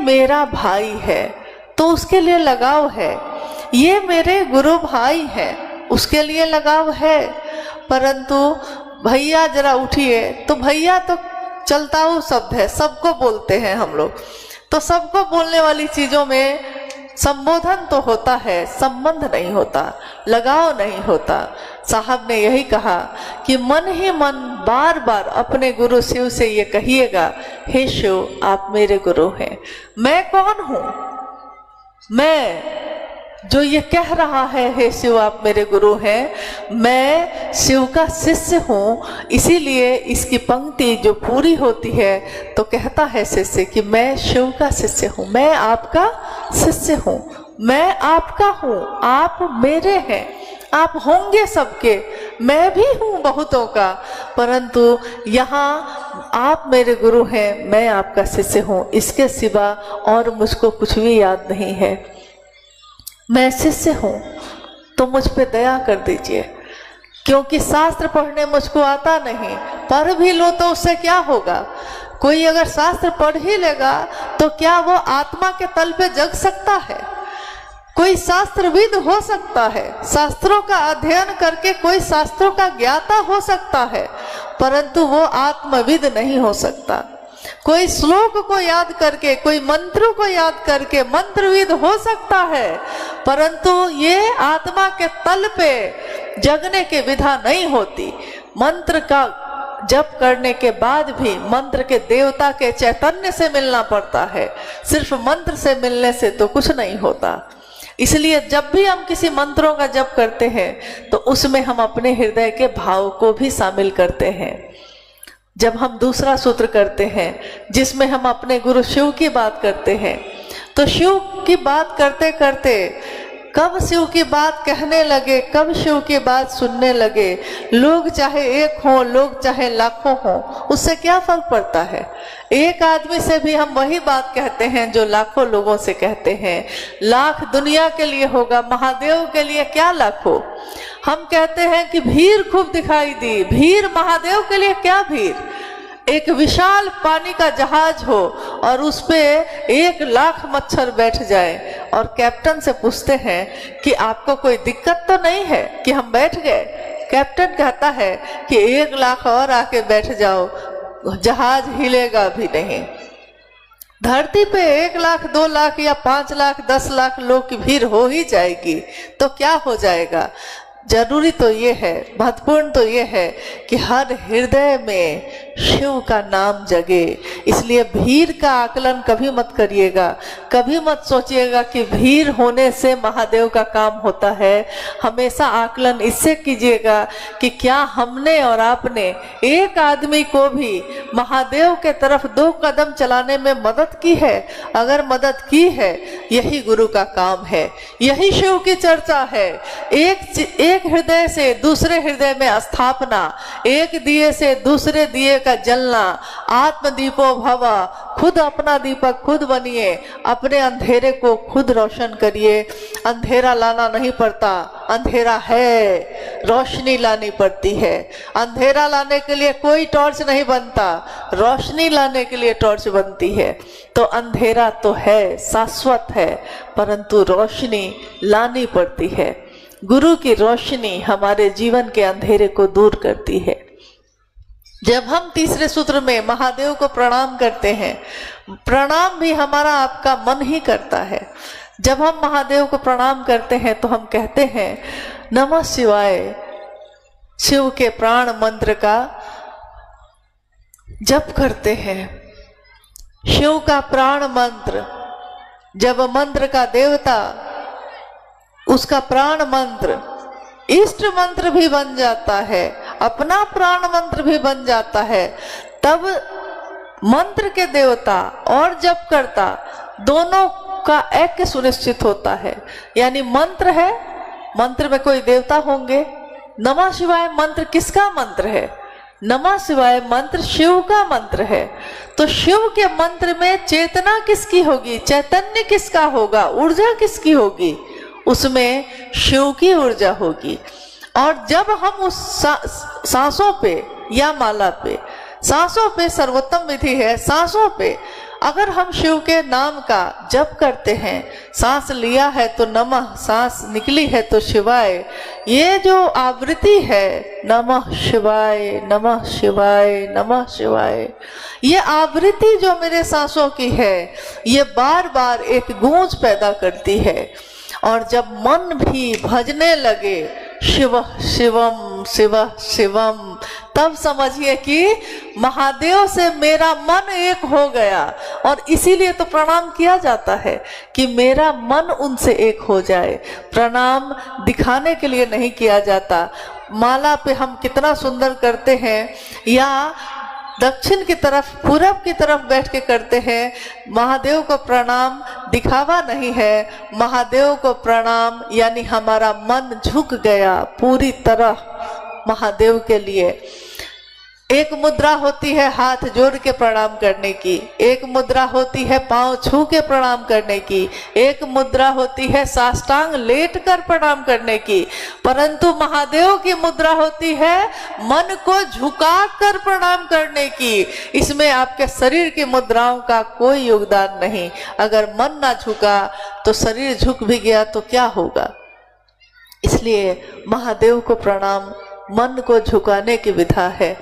मेरा भाई है तो उसके लिए लगाव है, ये मेरे गुरु भाई हैं उसके लिए लगाव है। परंतु भैया जरा उठिए, तो भैया तो चलता हुआ शब्द है, सबको बोलते हैं हम लोग, तो सबको बोलने वाली चीजों में संबोधन तो होता है, संबंध नहीं होता, लगाव नहीं होता। साहब ने यही कहा कि मन ही मन बार बार अपने गुरु शिव से ये कहिएगा, हे शिव आप मेरे गुरु हैं। मैं कौन हूं? मैं जो ये कह रहा है हे शिव आप मेरे गुरु हैं, मैं शिव का शिष्य हूँ। इसीलिए इसकी पंक्ति जो पूरी होती है तो कहता है शिष्य कि मैं शिव का शिष्य हूँ, मैं आपका शिष्य हूँ, मैं आपका हूँ, आप मेरे हैं, आप होंगे सबके, मैं भी हूँ बहुतों का, परंतु यहाँ आप मेरे गुरु हैं, मैं आपका शिष्य हूँ, इसके सिवा और मुझको कुछ भी याद नहीं है। मैं शिष्य हूँ तो मुझ पे दया कर दीजिए, क्योंकि शास्त्र पढ़ने मुझको आता नहीं। पढ़ भी लो तो उससे क्या होगा? कोई अगर शास्त्र पढ़ ही लेगा तो क्या वो आत्मा के तल पे जग सकता है? कोई शास्त्रविद हो सकता है, शास्त्रों का अध्ययन करके कोई शास्त्रों का ज्ञाता हो सकता है, परंतु वो आत्मविद नहीं हो सकता। कोई श्लोक को याद करके, कोई मंत्रों को याद करके मंत्रविद हो सकता है, परंतु ये आत्मा के तल पे जगने की विधा नहीं होती। मंत्र का जप करने के बाद भी मंत्र के देवता के चैतन्य से मिलना पड़ता है, सिर्फ मंत्र से मिलने से तो कुछ नहीं होता। इसलिए जब भी हम किसी मंत्रों का जप करते हैं तो उसमें हम अपने हृदय के भाव को भी शामिल करते हैं। जब हम दूसरा सूत्र करते हैं जिसमें हम अपने गुरु शिव की बात करते हैं, तो शिव की बात करते करते कब शिव की बात कहने लगे, कब शिव की बात सुनने लगे, लोग चाहे एक हों, लोग चाहे लाखों हों, उससे क्या फर्क पड़ता है? एक आदमी से भी हम वही बात कहते हैं जो लाखों लोगों से कहते हैं। लाख दुनिया के लिए होगा, महादेव के लिए क्या लाखों? हम कहते हैं कि भीड़ खूब दिखाई दी, भीड़ महादेव के लिए क्या भीड़? एक विशाल पानी का जहाज हो और उस पे 1,00,000 मच्छर बैठ जाए और कैप्टन से पूछते हैं कि आपको कोई दिक्कत तो नहीं है कि हम बैठ गए? कैप्टन कहता है कि 1,00,000 और आके बैठ जाओ, जहाज हिलेगा भी नहीं। धरती पे 1,00,000, 2,00,000 या 5,00,000, 10,00,000 लोग की भीड़ हो ही जाएगी तो क्या हो जाएगा? जरूरी तो ये है, महत्वपूर्ण तो ये है कि हर हृदय में शिव का नाम जगे। इसलिए भीड़ का आकलन कभी मत करिएगा, कभी मत सोचिएगा कि भीड़ होने से महादेव का काम होता है। हमेशा आकलन इससे कीजिएगा कि क्या हमने और आपने एक आदमी को भी महादेव के तरफ 2 कदम चलाने में मदद की है? अगर मदद की है, यही गुरु का काम है, यही शिव की चर्चा है। एक हृदय से दूसरे हृदय में स्थापना, एक दिए से दूसरे दिए का जलना, आत्मदीपो भवा, खुद अपना दीपक खुद बनिए, अपने अंधेरे को खुद रोशन करिए। अंधेरा लाना नहीं पड़ता, अंधेरा है, रोशनी लानी पड़ती है। अंधेरा लाने के लिए कोई टॉर्च नहीं बनता, रोशनी लाने के लिए टॉर्च बनती है। तो अंधेरा तो है, शाश्वत है, परंतु रोशनी लानी पड़ती है। गुरु की रोशनी हमारे जीवन के अंधेरे को दूर करती है। जब हम तीसरे सूत्र में महादेव को प्रणाम करते हैं, प्रणाम भी हमारा आपका मन ही करता है। जब हम महादेव को प्रणाम करते हैं तो हम कहते हैं नमः शिवाय, शिव के प्राण मंत्र का जप करते हैं। शिव का प्राण मंत्र, जब मंत्र का देवता उसका प्राण मंत्र इष्ट मंत्र भी बन जाता है, अपना प्राण मंत्र भी बन जाता है, तब मंत्र के देवता और जप करता दोनों का ऐक्य सुनिश्चित होता है। यानी मंत्र है, मंत्र में कोई देवता होंगे। नमः शिवाय मंत्र किसका मंत्र है? नमः शिवाय मंत्र शिव का मंत्र है। तो शिव के मंत्र में चेतना किसकी होगी, चैतन्य किसका होगा, ऊर्जा किसकी होगी? उसमें शिव की ऊर्जा होगी। और जब हम उस सांसों पे या माला पे, सांसों पे सर्वोत्तम विधि है, सांसों पे अगर हम शिव के नाम का जप करते हैं, सांस लिया है तो नमः, सांस निकली है तो शिवाय, ये जो आवृत्ति है नमः शिवाय नमः शिवाय नमः शिवाय, ये आवृत्ति जो मेरे सांसों की है, ये बार बार एक गूंज पैदा करती है। और जब मन भी भजने लगे शिव शिवम शिव शिवम, तब समझिए कि महादेव से मेरा मन एक हो गया। और इसीलिए तो प्रणाम किया जाता है कि मेरा मन उनसे एक हो जाए। प्रणाम दिखाने के लिए नहीं किया जाता। माला पे हम कितना सुंदर करते हैं, या दक्षिण की तरफ पूरब की तरफ बैठ के करते हैं। महादेव को प्रणाम दिखावा नहीं है, महादेव को प्रणाम यानी हमारा मन झुक गया पूरी तरह महादेव के लिए। एक मुद्रा होती है हाथ जोड़ के प्रणाम करने की, एक मुद्रा होती है पांव छू के प्रणाम करने की, एक मुद्रा होती है साष्टांग लेट कर प्रणाम करने की, परंतु महादेव की मुद्रा होती है मन को झुका कर प्रणाम करने की। इसमें आपके शरीर की मुद्राओं का कोई योगदान नहीं। अगर मन ना झुका तो शरीर झुक भी गया तो क्या होगा। इसलिए महादेव को प्रणाम मन को झुकाने की विधा है।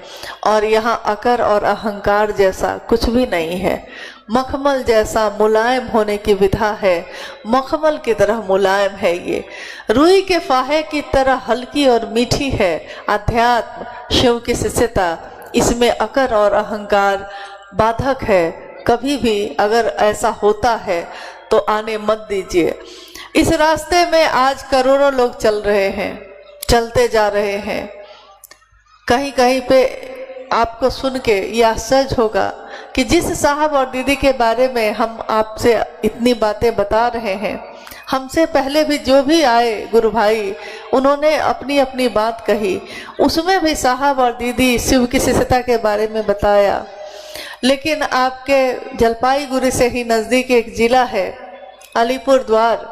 और यहाँ अकर और अहंकार जैसा कुछ भी नहीं है। मखमल जैसा मुलायम होने की विधा है, मखमल की तरह मुलायम है ये। रुई के फाहे की तरह हल्की और मीठी है अध्यात्म शिव की शिष्यता। इसमें अकर और अहंकार बाधक है। कभी भी अगर ऐसा होता है तो आने मत दीजिए। इस रास्ते में आज करोड़ों लोग चल रहे हैं, चलते जा रहे हैं। कहीं कहीं पे आपको सुन के ये आश्चर्य होगा कि जिस साहब और दीदी के बारे में हम आपसे इतनी बातें बता रहे हैं, हमसे पहले भी जो भी आए गुरु भाई, उन्होंने अपनी अपनी बात कही। उसमें भी साहब और दीदी शिव की शिष्यता के बारे में बताया। लेकिन आपके जलपाईगुड़ी से ही नज़दीक एक जिला है अलीपुर द्वार,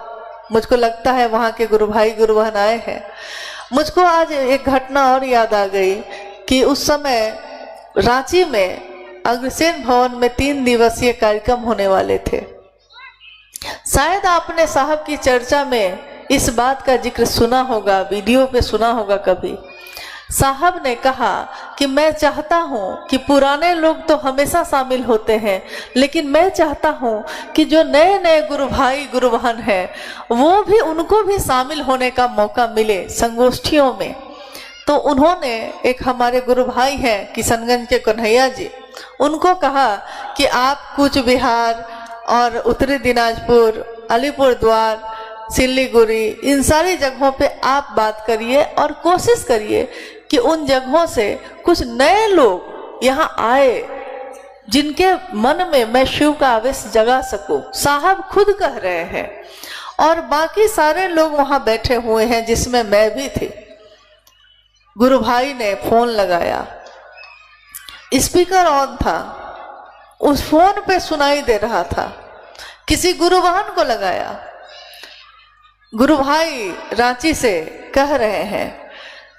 मुझको लगता है वहाँ के गुरु भाई गुरु बहन आए हैं। मुझको आज एक घटना और याद आ गई कि उस समय रांची में अग्रसेन भवन में 3 दिवसीय कार्यक्रम होने वाले थे। शायद आपने साहब की चर्चा में इस बात का जिक्र सुना होगा, वीडियो पे सुना होगा कभी। साहब ने कहा कि मैं चाहता हूं कि पुराने लोग तो हमेशा शामिल होते हैं, लेकिन मैं चाहता हूं कि जो नए नए गुरु भाई गुरु बहन हैं वो भी, उनको भी शामिल होने का मौका मिले संगोष्ठियों में। तो उन्होंने एक हमारे गुरु भाई हैं किशनगंज के कन्हैया जी, उनको कहा कि आप कूच बिहार और उत्तरी दिनाजपुर, अलीपुर द्वार, सिल्लीगुड़ी, इन सारी जगहों पे आप बात करिए और कोशिश करिए कि उन जगहों से कुछ नए लोग यहाँ आए जिनके मन में मैं शिव का आवेश जगा सकूं। साहब खुद कह रहे हैं और बाकी सारे लोग वहां बैठे हुए हैं जिसमें मैं भी थी। गुरु भाई ने फोन लगाया, स्पीकर ऑन था, उस फोन पे सुनाई दे रहा था। किसी गुरु बहन को लगाया, गुरु भाई रांची से कह रहे हैं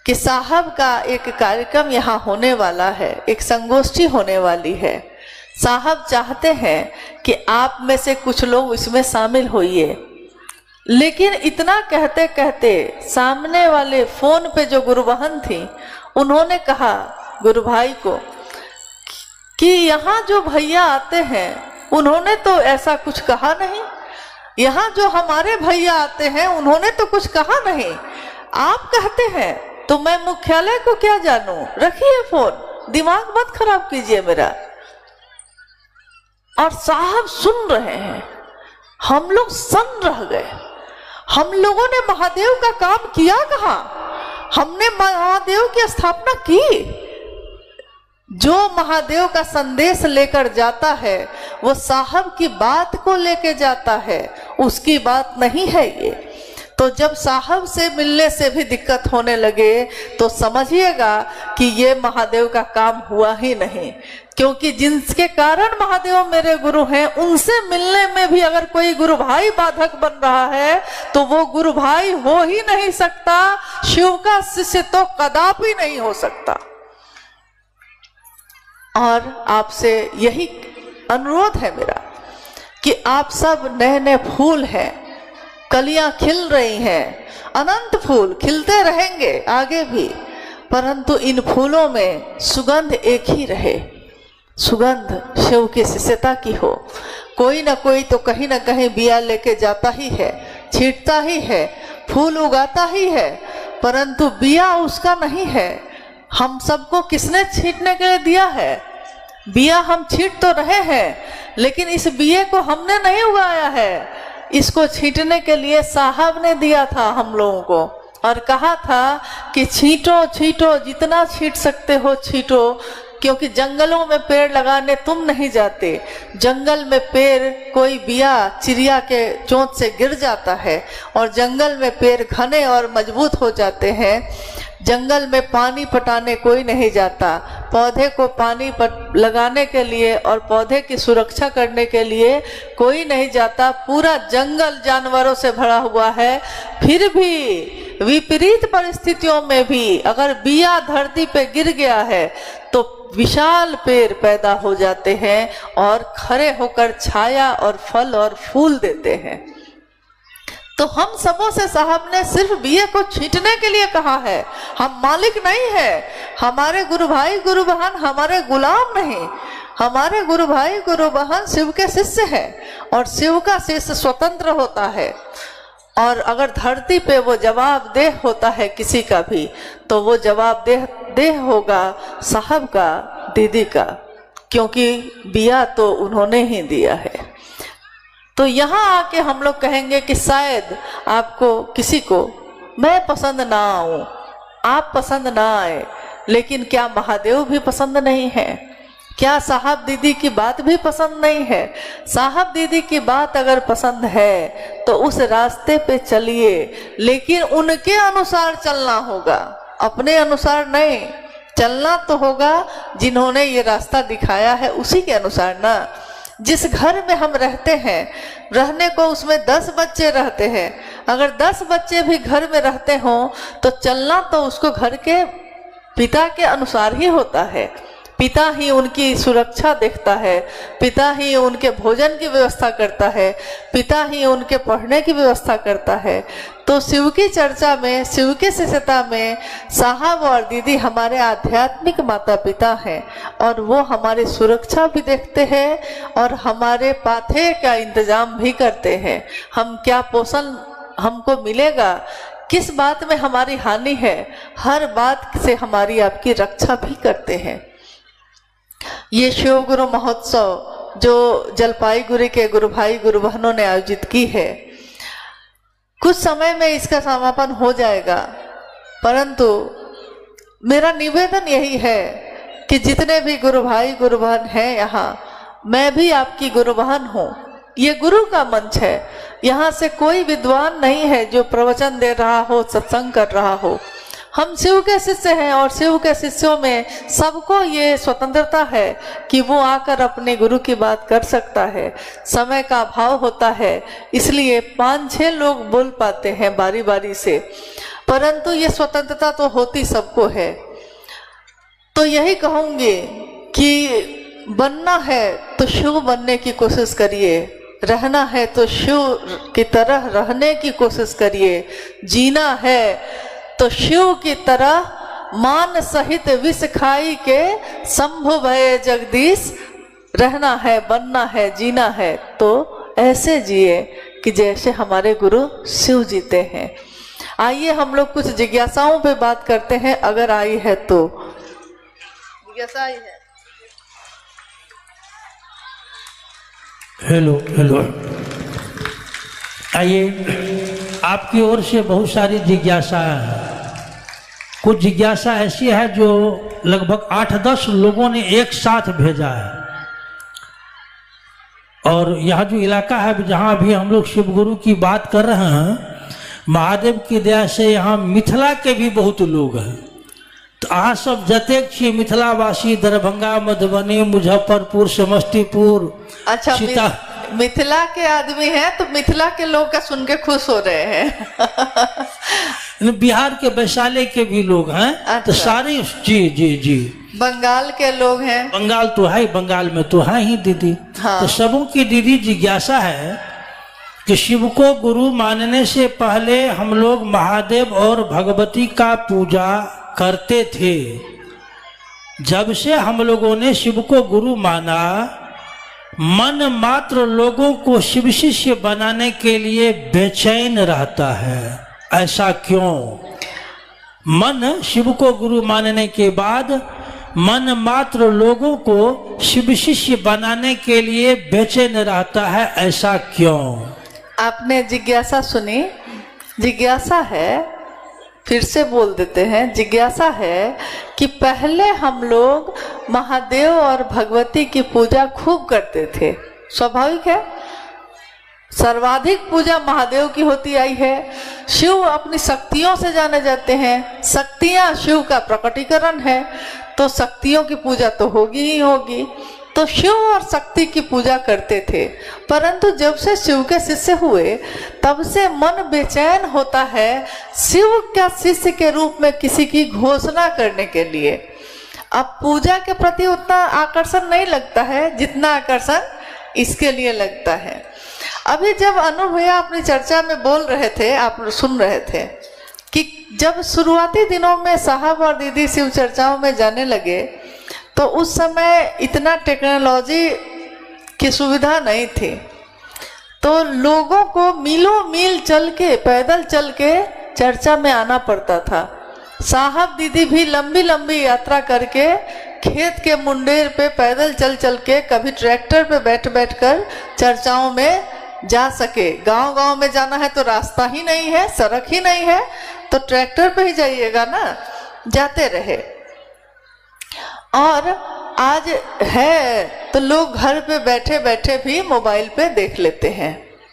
कि साहब का एक कार्यक्रम यहाँ होने वाला है, एक संगोष्ठी होने वाली है। साहब चाहते हैं कि आप में से कुछ लोग इसमें शामिल होइए। लेकिन इतना कहते कहते सामने वाले फोन पे जो गुरु बहन थी, उन्होंने कहा गुरु भाई को कि यहाँ जो भैया आते हैं उन्होंने तो ऐसा कुछ कहा नहीं, यहाँ जो हमारे भैया आते हैं उन्होंने तो कुछ कहा नहीं, आप कहते हैं तो मैं मुख्यालय को क्या जानूं। रखिए फोन, दिमाग मत खराब कीजिए मेरा। और साहब सुन रहे हैं, हम लोग सन रह गए। हम लोगों ने महादेव का काम किया कहाँ? हमने महादेव की स्थापना की। जो महादेव का संदेश लेकर जाता है वो साहब की बात को लेके जाता है, उसकी बात नहीं है ये। तो जब साहब से मिलने से भी दिक्कत होने लगे तो समझिएगा कि ये महादेव का काम हुआ ही नहीं। क्योंकि जिनके कारण महादेव मेरे गुरु हैं, उनसे मिलने में भी अगर कोई गुरु भाई बाधक बन रहा है तो वो गुरु भाई हो ही नहीं सकता। शिव का शिष्य तो कदापि नहीं हो सकता। और आपसे यही अनुरोध है मेरा कि आप सब नए नए फूल हैं, कलियां खिल रही हैं, अनंत फूल खिलते रहेंगे आगे भी, परंतु इन फूलों में सुगंध एक ही रहे, सुगंध शिव की शिष्यता की हो। कोई ना कोई तो कहीं ना कहीं बिया लेके जाता ही है, छींटता ही है, फूल उगाता ही है, परंतु बिया उसका नहीं है। हम सबको किसने छींटने के लिए दिया है? बिया हम छींट तो रहे हैं, लेकिन इस बिये को हमने नहीं उगाया है। इसको छींटने के लिए साहब ने दिया था हम लोगों को, और कहा था कि छींटो छींटो, जितना छींट सकते हो छींटो, क्योंकि जंगलों में पेड़ लगाने तुम नहीं जाते। जंगल में पेड़ कोई बिया चिड़िया के चोंच से गिर जाता है, और जंगल में पेड़ घने और मजबूत हो जाते हैं। जंगल में पानी पटाने कोई नहीं जाता, पौधे को पानी लगाने के लिए और पौधे की सुरक्षा करने के लिए कोई नहीं जाता। पूरा जंगल जानवरों से भरा हुआ है, फिर भी विपरीत परिस्थितियों में भी अगर बिया धरती पे गिर गया है तो विशाल पेड़ पैदा हो जाते हैं और खड़े होकर छाया और फल और फूल देते हैं। तो हम सबों से साहब ने सिर्फ बिये को छींटने के लिए कहा है, हम मालिक नहीं है। हमारे गुरु भाई गुरु बहन हमारे गुलाम नहीं, हमारे गुरु भाई गुरु बहन शिव के शिष्य हैं, और शिव का शिष्य स्वतंत्र होता है। और अगर धरती पे वो जवाबदेह होता है किसी का भी, तो वो जवाबदेह होगा साहब का, दीदी का, क्योंकि बिया तो उन्होंने ही दिया है। तो यहाँ आके हम लोग कहेंगे कि शायद आपको किसी को मैं पसंद ना आऊं, आप पसंद ना आए, लेकिन क्या महादेव भी पसंद नहीं है? क्या साहब दीदी की बात भी पसंद नहीं है? साहब दीदी की बात अगर पसंद है तो उस रास्ते पे चलिए, लेकिन उनके अनुसार चलना होगा, अपने अनुसार नहीं। चलना तो होगा जिन्होंने ये रास्ता दिखाया है उसी के अनुसार ना। जिस घर में हम रहते हैं, रहने को उसमें 10 बच्चे रहते हैं, अगर 10 बच्चे भी घर में रहते हों तो चलना तो उसको घर के पिता के अनुसार ही होता है। पिता ही उनकी सुरक्षा देखता है, पिता ही उनके भोजन की व्यवस्था करता है, पिता ही उनके पढ़ने की व्यवस्था करता है। तो शिव की चर्चा में, शिव की शिष्यता में साहब और दीदी हमारे आध्यात्मिक माता पिता हैं, और वो हमारी सुरक्षा भी देखते हैं और हमारे पाथे का इंतजाम भी करते हैं। हम क्या पोषण हमको मिलेगा, किस बात में हमारी हानि है, हर बात से हमारी आपकी रक्षा भी करते हैं। ये शिव गुरु महोत्सव जो जलपाईगुड़ी के गुरु भाई गुरु बहनों ने आयोजित की है, कुछ समय में इसका समापन हो जाएगा, परंतु मेरा निवेदन यही है कि जितने भी गुरु भाई गुरु बहन हैं यहाँ, मैं भी आपकी गुरु बहन हूँ। ये गुरु का मंच है, यहाँ से कोई विद्वान नहीं है जो प्रवचन दे रहा हो, सत्संग कर रहा हो। हम शिव के शिष्य हैं, और शिव के शिष्यों में सबको ये स्वतंत्रता है कि वो आकर अपने गुरु की बात कर सकता है। समय का अभाव होता है, इसलिए 5-6 लोग बोल पाते हैं बारी बारी से, परंतु ये स्वतंत्रता तो होती सबको है। तो यही कहूँगी कि बनना है तो शिव बनने की कोशिश करिए, रहना है तो शिव की तरह रहने की कोशिश करिए, जीना है तो शिव की तरह मान सहित विष खाई के शंभु भय जगदीश, रहना है, बनना है, जीना है तो ऐसे जिए कि जैसे हमारे गुरु शिव जीते हैं। आइए हम लोग कुछ जिज्ञासाओं पे बात करते हैं, अगर आई है तो। जिज्ञासा आई है? हेलो हेलो, आइए, आपकी ओर से बहुत सारी जिज्ञासा है। कुछ जिज्ञासा ऐसी है जो लगभग 8-10 लोगों ने एक साथ भेजा है, और यह जो इलाका है जहाँ भी हम लोग शिव गुरु की बात कर रहे हैं, महादेव की दया से यहाँ मिथिला के भी बहुत लोग हैं। तो अहाँ सब जतेक छी मिथिलावासी, दरभंगा, मधुबनी, मुजफ्फरपुर, समस्तीपुर, अच्छा, मिथिला के आदमी हैं तो मिथिला के लोग का सुन के खुश हो रहे हैं। बिहार के वैशाली के भी लोग हैं। अच्छा। तो सारे जी जी जी बंगाल के लोग हैं। बंगाल तो है, बंगाल में तो है ही दीदी। हाँ। तो सबों की दीदी जिज्ञासा है कि शिव को गुरु मानने से पहले हम लोग महादेव और भगवती का पूजा करते थे। जब से हम लोगों ने शिव को गुरु माना, मन मात्र लोगों को शिव शिष्य बनाने के लिए बेचैन रहता है। ऐसा क्यों? मन शिव को गुरु मानने के बाद मन मात्र लोगों को शिव शिष्य बनाने के लिए बेचैन रहता है, ऐसा क्यों? आपने जिज्ञासा सुनी? जिज्ञासा है, फिर से बोल देते हैं, जिज्ञासा है कि पहले हम लोग महादेव और भगवती की पूजा खूब करते थे। स्वाभाविक है, सर्वाधिक पूजा महादेव की होती आई है। शिव अपनी शक्तियों से जाने जाते हैं, शक्तियां शिव का प्रकटीकरण है, तो शक्तियों की पूजा तो होगी ही होगी। तो शिव और शक्ति की पूजा करते थे। परंतु जब से शिव के शिष्य हुए तब से मन बेचैन होता है शिव का शिष्य के रूप में किसी की घोषणा करने के लिए। अब पूजा के प्रति उतना आकर्षण नहीं लगता है जितना आकर्षण इसके लिए लगता है। अभी जब अनु भैया अपनी चर्चा में बोल रहे थे, आप सुन रहे थे कि जब शुरुआती दिनों में साहब और दीदी शिव चर्चाओं में जाने लगे तो उस समय इतना टेक्नोलॉजी की सुविधा नहीं थी, तो लोगों को मीलों मील चल के, पैदल चल के चर्चा में आना पड़ता था। साहब दीदी भी लंबी लंबी यात्रा करके खेत के मुंडेर पे पैदल चल चल के, कभी ट्रैक्टर पे बैठ बैठ कर चर्चाओं में जा सके। गांव गांव में जाना है तो रास्ता ही नहीं है, सड़क ही नहीं है, तो ट्रैक्टर पे ही जाइएगा ना, जाते रहे। और आज है तो लोग घर पे बैठे बैठे भी मोबाइल पे देख लेते हैं।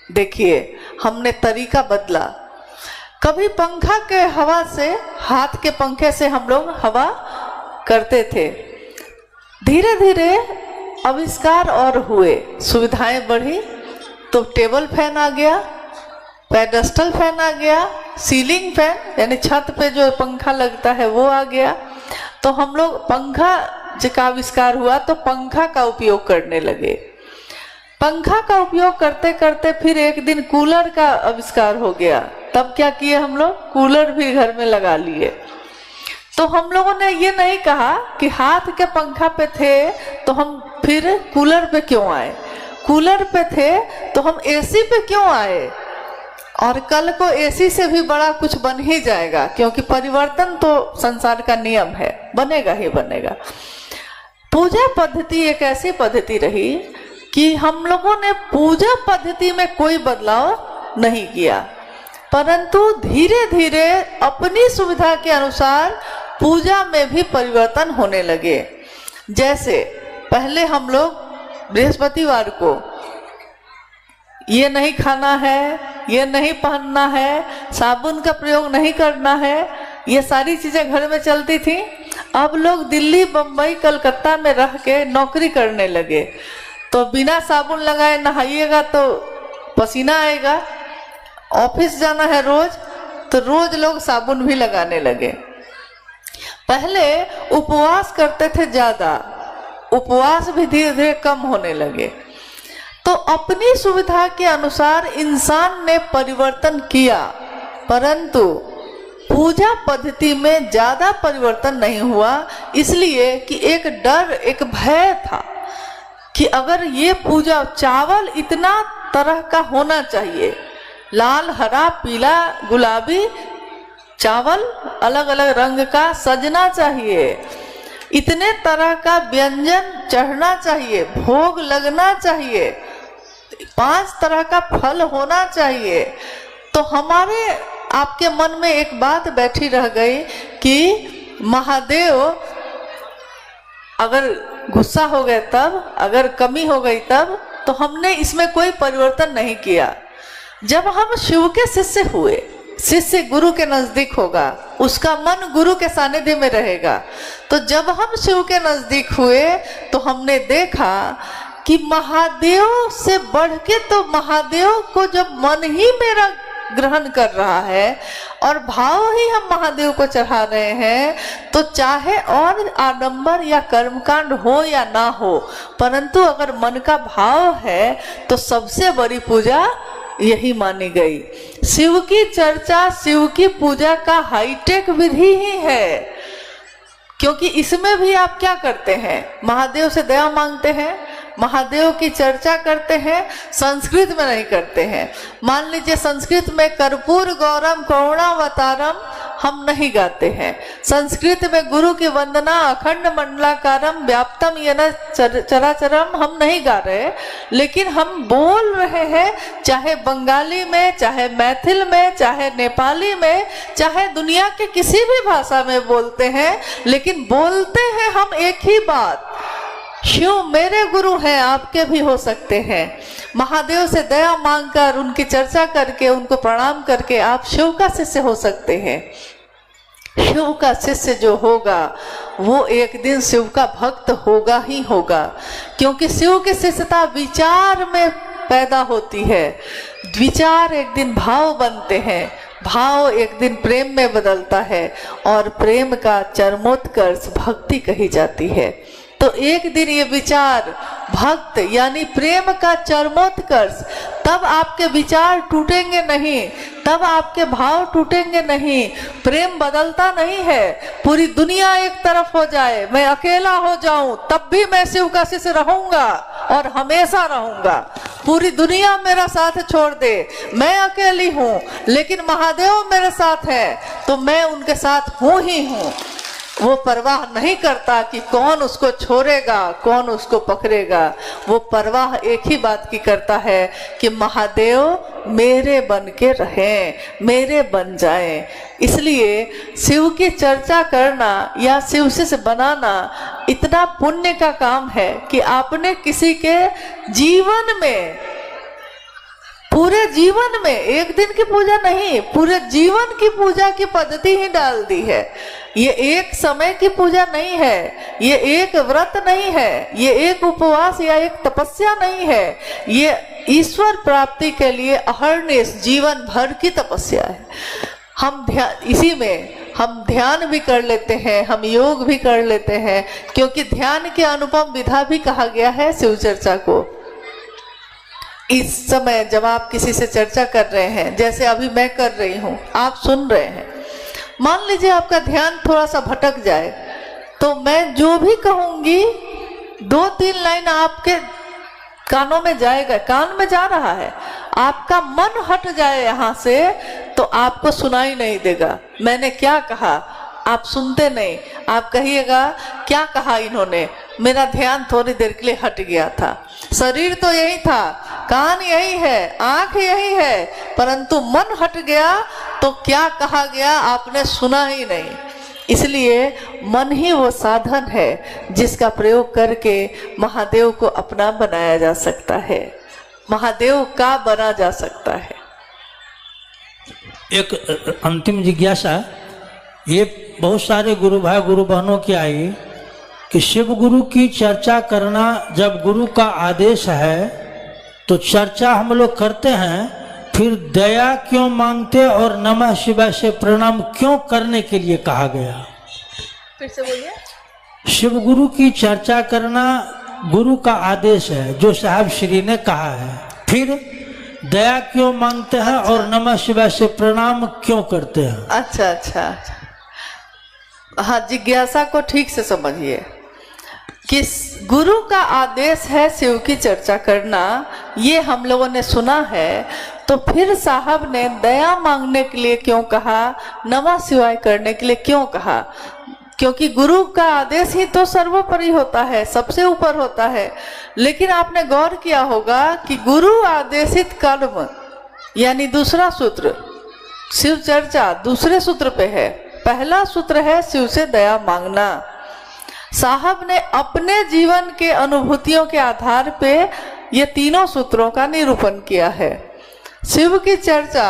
देखिए हमने तरीका बदला। कभी पंखा के हवा से, हाथ के पंखे से हम लोग हवा करते थे। धीरे धीरे आविष्कार और हुए, सुविधाएं बढ़ी, तो टेबल फैन आ गया, पेडेस्टल फैन आ गया, सीलिंग फैन यानी छत पे जो पंखा लगता है वो आ गया। तो हम लोग पंखा का आविष्कार हुआ तो पंखा का उपयोग करने लगे। पंखा का उपयोग करते करते फिर एक दिन कूलर का आविष्कार हो गया। तब क्या किए हम लोग, कूलर भी घर में लगा लिए। तो हम लोगों ने ये नहीं कहा कि हाथ के पंखा पे थे तो हम फिर कूलर पे क्यों आए, कूलर पे थे तो हम एसी पे क्यों आए, और कल को एसी से भी बड़ा कुछ बन ही जाएगा, क्योंकि परिवर्तन तो संसार का नियम है, बनेगा ही बनेगा। पूजा पद्धति एक ऐसी पद्धति रही कि हम लोगों ने पूजा पद्धति में कोई बदलाव नहीं किया, परंतु धीरे धीरे अपनी सुविधा के अनुसार पूजा में भी परिवर्तन होने लगे। जैसे पहले हम लोग बृहस्पतिवार को ये नहीं खाना है, ये नहीं पहनना है, साबुन का प्रयोग नहीं करना है, ये सारी चीजें घर में चलती थी। अब लोग दिल्ली, बम्बई, कलकत्ता में रह के नौकरी करने लगे, तो बिना साबुन लगाए नहाइएगा तो पसीना आएगा। ऑफिस जाना है रोज, तो रोज लोग साबुन भी लगाने लगे। पहले उपवास करते थे ज्यादा, उपवास भी धीरे धीरे कम होने लगे। तो अपनी सुविधा के अनुसार इंसान ने परिवर्तन किया, परंतु पूजा पद्धति में ज्यादा परिवर्तन नहीं हुआ, इसलिए कि एक डर, एक भय था कि अगर ये पूजा, चावल इतना तरह का होना चाहिए, लाल, हरा, पीला, गुलाबी चावल अलग अलग रंग का सजना चाहिए, इतने तरह का व्यंजन चढ़ना चाहिए, भोग लगना चाहिए, 5 तरह का फल होना चाहिए। तो हमारे आपके मन में एक बात बैठी रह गई कि महादेव अगर गुस्सा हो गए तब, अगर कमी हो गई तब, तो हमने इसमें कोई परिवर्तन नहीं किया। जब हम शिव के शिष्य हुए, शिष्य गुरु के नजदीक होगा, उसका मन गुरु के सानिध्य में रहेगा। तो जब हम शिव के नजदीक हुए तो हमने देखा कि महादेव से बढ़ के, तो महादेव को जब मन ही मेरा ग्रहण कर रहा है और भाव ही हम महादेव को चढ़ा रहे हैं, तो चाहे और आडंबर या कर्मकांड हो या ना हो, परंतु अगर मन का भाव है तो सबसे बड़ी पूजा यही मानी गई। शिव की चर्चा, शिव की पूजा का हाईटेक विधि ही है, क्योंकि इसमें भी आप क्या करते हैं, महादेव से दया मांगते हैं, महादेव की चर्चा करते हैं, संस्कृत में नहीं करते हैं। मान लीजिए संस्कृत में कर्पूर गौरम करुणावतारम हम नहीं गाते हैं, संस्कृत में गुरु की वंदना अखंड मंडलाकारम व्याप्तम येन चराचरम हम नहीं गा रहे, लेकिन हम बोल रहे हैं, चाहे बंगाली में, चाहे मैथिल में, चाहे नेपाली में, चाहे दुनिया के किसी भी भाषा में बोलते हैं, लेकिन बोलते हैं हम एक ही बात, शिव मेरे गुरु हैं, आपके भी हो सकते हैं। महादेव से दया मांगकर, उनकी चर्चा करके, उनको प्रणाम करके आप शिव का शिष्य हो सकते हैं। शिव का शिष्य जो होगा वो एक दिन शिव का भक्त होगा ही होगा, क्योंकि शिव की शिष्यता विचार में पैदा होती है, विचार एक दिन भाव बनते हैं, भाव एक दिन प्रेम में बदलता है और प्रेम का चरमोत्कर्ष भक्ति कही जाती है। तो एक दिन ये विचार भक्त यानी प्रेम का चरमोत्कर्ष, तब आपके विचार टूटेंगे नहीं, तब आपके भाव टूटेंगे नहीं, प्रेम बदलता नहीं है। पूरी दुनिया एक तरफ हो जाए, मैं अकेला हो जाऊं, तब भी मैं शिव का शिष्य रहूंगा और हमेशा रहूंगा। पूरी दुनिया मेरा साथ छोड़ दे, मैं अकेली हूं, लेकिन महादेव मेरे साथ है, तो मैं उनके साथ हूं ही हूं। वो परवाह नहीं करता कि कौन उसको छोड़ेगा, कौन उसको पकड़ेगा, वो परवाह एक ही बात की करता है कि महादेव मेरे बन के रहें, मेरे बन जाएं। इसलिए शिव की चर्चा करना या शिव से बनाना इतना पुण्य का काम है कि आपने किसी के जीवन में, पूरे जीवन में, एक दिन की पूजा नहीं, पूरे जीवन की पूजा की पद्धति ही डाल दी है। ये एक समय की पूजा नहीं है, ये एक व्रत नहीं है, ये एक उपवास या एक तपस्या नहीं है, ये ईश्वर प्राप्ति के लिए अहर्निश जीवन भर की तपस्या है। हम ध्यान, इसी में हम ध्यान भी कर लेते हैं, हम योग भी कर लेते हैं, क्योंकि ध्यान के अनुपम विधा भी कहा गया है शिव चर्चा को। इस समय जब आप किसी से चर्चा कर रहे हैं, जैसे अभी मैं कर रही हूं, आप सुन रहे हैं, मान लीजिए आपका ध्यान थोड़ा सा भटक जाए, तो मैं जो भी कहूंगी 2-3 लाइन आपके कानों में जाएगा, कान में जा रहा है, आपका मन हट जाए यहाँ से, तो आपको सुनाई नहीं देगा मैंने क्या कहा, आप सुनते नहीं, आप कहिएगा क्या कहा इन्होंने, मेरा ध्यान थोड़ी देर के लिए हट गया था। शरीर तो यही था, कान यही है, आंख यही है, परंतु मन हट गया, तो क्या कहा गया आपने सुना ही नहीं। इसलिए मन ही वो साधन है जिसका प्रयोग करके महादेव को अपना बनाया जा सकता है, महादेव का बना जा सकता है। एक अंतिम जिज्ञासा, ये बहुत सारे गुरु भाई गुरु बहनों की आई कि शिव गुरु की चर्चा करना, जब गुरु का आदेश है तो चर्चा हम लोग करते हैं, फिर दया क्यों मांगते और नमः शिवाय से प्रणाम क्यों करने के लिए कहा गया? फिर से बोलिए। शिव गुरु की चर्चा करना गुरु का आदेश है, जो साहब श्री ने कहा है, फिर दया क्यों मांगते हैं और नमः शिवाय से प्रणाम क्यों करते हैं? अच्छा अच्छा, हाँ, जिज्ञासा को ठीक से समझिए कि गुरु का आदेश है शिव की चर्चा करना, ये हम लोगों ने सुना है, तो फिर साहब ने दया मांगने के लिए क्यों कहा, नमः शिवाय करने के लिए क्यों कहा? क्योंकि गुरु का आदेश ही तो सर्वोपरि होता है, सबसे ऊपर होता है। लेकिन आपने गौर किया होगा कि गुरु आदेशित कर्म यानी दूसरा सूत्र, शिव चर्चा दूसरे सूत्र पे है, पहला सूत्र है शिव से दया मांगना। साहब ने अपने जीवन के अनुभूतियों के आधार पे ये तीनों सूत्रों का निरूपण किया है। शिव की चर्चा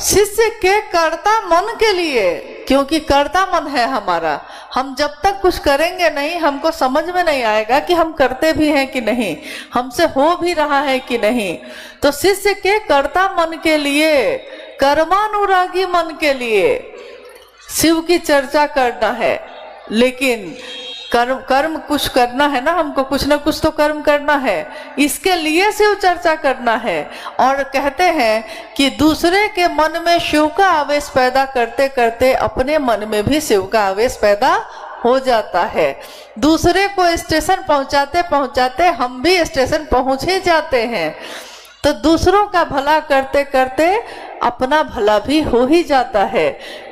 शिष्य के कर्ता मन के लिए, क्योंकि कर्ता मन है हमारा, हम जब तक कुछ करेंगे नहीं, हमको समझ में नहीं आएगा कि हम करते भी हैं कि नहीं, हमसे हो भी रहा है कि नहीं। तो शिष्य के कर्ता मन के लिए कर्मानुरागी मन के लिए शिव की चर्चा करना है, लेकिन कर्म कुछ करना है ना, हमको कुछ ना कुछ तो कर्म करना है, इसके लिए शिव चर्चा करना है। और कहते हैं कि दूसरे के मन में शिव का आवेश पैदा करते करते अपने मन में भी शिव का आवेश पैदा हो जाता है। दूसरे को स्टेशन पहुंचाते पहुंचाते हम भी स्टेशन पहुंच ही जाते हैं। तो दूसरों का भला करते करते अपना भला भी हो ही जाता है।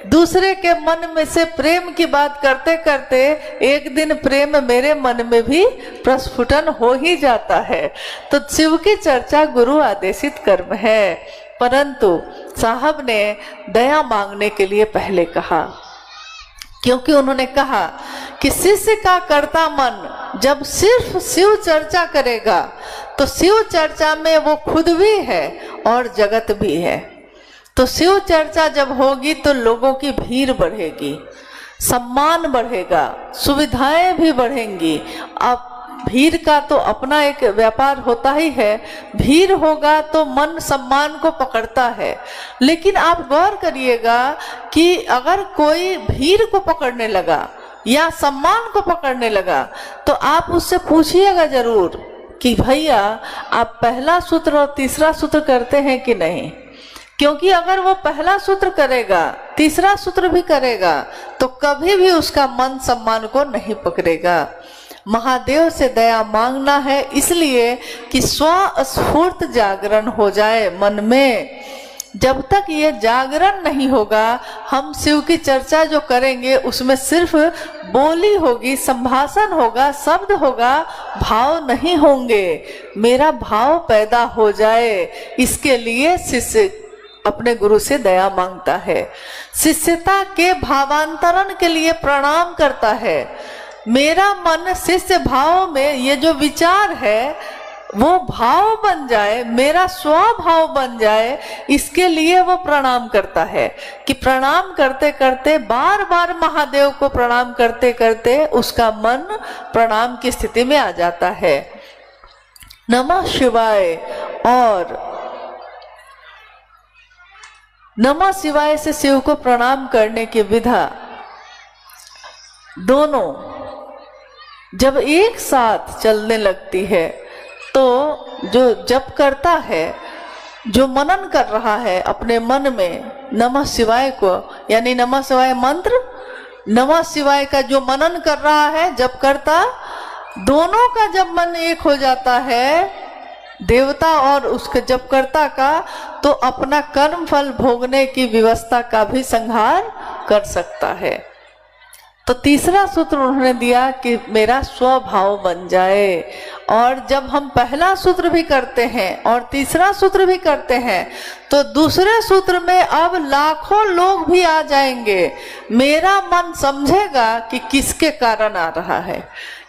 दूसरे के मन में से प्रेम की बात करते करते एक दिन प्रेम मेरे मन में भी प्रस्फुटन हो ही जाता है। तो शिव की चर्चा गुरु आदेशित कर्म है। परंतु साहब ने दया मांगने के लिए पहले कहा, क्योंकि उन्होंने कहा कि शिष्य का कर्ता मन जब सिर्फ शिव चर्चा करेगा तो शिव चर्चा में वो खुद भी है और जगत भी है। तो शिव चर्चा जब होगी तो लोगों की भीड़ बढ़ेगी, सम्मान बढ़ेगा, सुविधाएं भी बढ़ेंगी। अब भीड़ का तो अपना एक व्यापार होता ही है, भीड़ होगा तो मन सम्मान को पकड़ता है। लेकिन आप गौर करिएगा कि अगर कोई भीड़ को पकड़ने लगा या सम्मान को पकड़ने लगा तो आप उससे पूछिएगा जरूर कि भैया आप पहला सूत्र और तीसरा सूत्र करते हैं कि नहीं। क्योंकि अगर वो पहला सूत्र करेगा, तीसरा सूत्र भी करेगा, तो कभी भी उसका मन सम्मान को नहीं पकड़ेगा। महादेव से दया मांगना है इसलिए कि स्वस्फूर्त जागरण हो जाए मन में। जब तक ये जागरण नहीं होगा, हम शिव की चर्चा जो करेंगे उसमें सिर्फ बोली होगी, संभाषण होगा, शब्द होगा, भाव नहीं होंगे। मेरा भाव पैदा हो जाए, इसके लिए शिष्य अपने गुरु से दया मांगता है। शिष्यता के भावांतरण के लिए प्रणाम करता है। मेरा मन शिष्य भाव में ये जो विचार है वो भाव बन जाए, मेरा स्वभाव बन जाए, इसके लिए वो प्रणाम करता है। कि प्रणाम करते करते बार बार महादेव को प्रणाम करते करते उसका मन प्रणाम की स्थिति में आ जाता है। नमः शिवाय और नमः शिवाय से शिव को प्रणाम करने की विधा दोनों जब एक साथ चलने लगती है तो जो जप करता है, जो मनन कर रहा है अपने मन में नमः शिवाय को, यानी नमः शिवाय मंत्र, नमः शिवाय का जो मनन कर रहा है जप करता, दोनों का जब मन एक हो जाता है, देवता और उसके जपकर्ता का, तो अपना कर्म फल भोगने की व्यवस्था का भी संहार कर सकता है। तो तीसरा सूत्र उन्होंने दिया कि मेरा स्वभाव बन जाए। और जब हम पहला सूत्र भी करते हैं और तीसरा सूत्र भी करते हैं तो दूसरे सूत्र में अब लाखों लोग भी आ जाएंगे। मेरा मन समझेगा कि किसके कारण आ रहा है,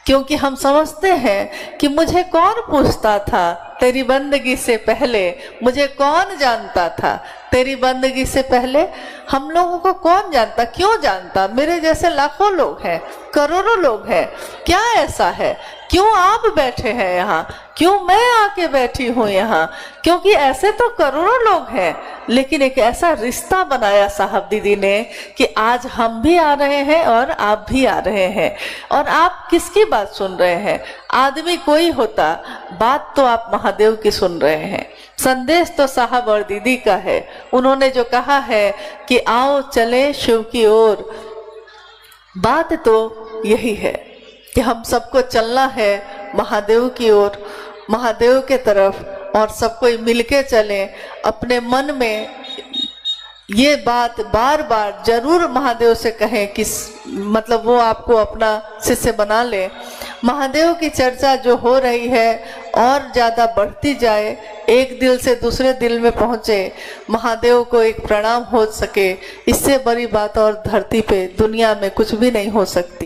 क्योंकि हम समझते हैं कि मुझे कौन पूछता था तेरी बंदगी से पहले, मुझे कौन जानता था तेरी बंदगी से पहले। हम लोगों को कौन जानता, क्यों जानता? मेरे जैसे लाखों लोग हैं, करोड़ों लोग हैं। क्या ऐसा है, क्यों आप बैठे हैं यहाँ, क्यों मैं आके बैठी हूँ यहाँ? क्योंकि ऐसे तो करोड़ों लोग हैं, लेकिन एक ऐसा रिश्ता बनाया साहब दीदी ने कि आज हम भी आ रहे हैं और आप भी आ रहे हैं। और आप किसकी बात सुन रहे हैं? आदमी कोई होता, बात तो आप महादेव की सुन रहे हैं। संदेश तो साहब और दीदी का है। उन्होंने जो कहा है कि आओ चले शिव की ओर, बात तो यही है कि हम सबको चलना है महादेव की ओर, महादेव के तरफ, और सब कोई मिलके चलें। अपने मन में ये बात बार बार जरूर महादेव से कहें कि मतलब वो आपको अपना शिष्य बना ले। महादेव की चर्चा जो हो रही है और ज़्यादा बढ़ती जाए, एक दिल से दूसरे दिल में पहुँचे, महादेव को एक प्रणाम हो सके, इससे बड़ी बात और धरती पे दुनिया में कुछ भी नहीं हो सकती।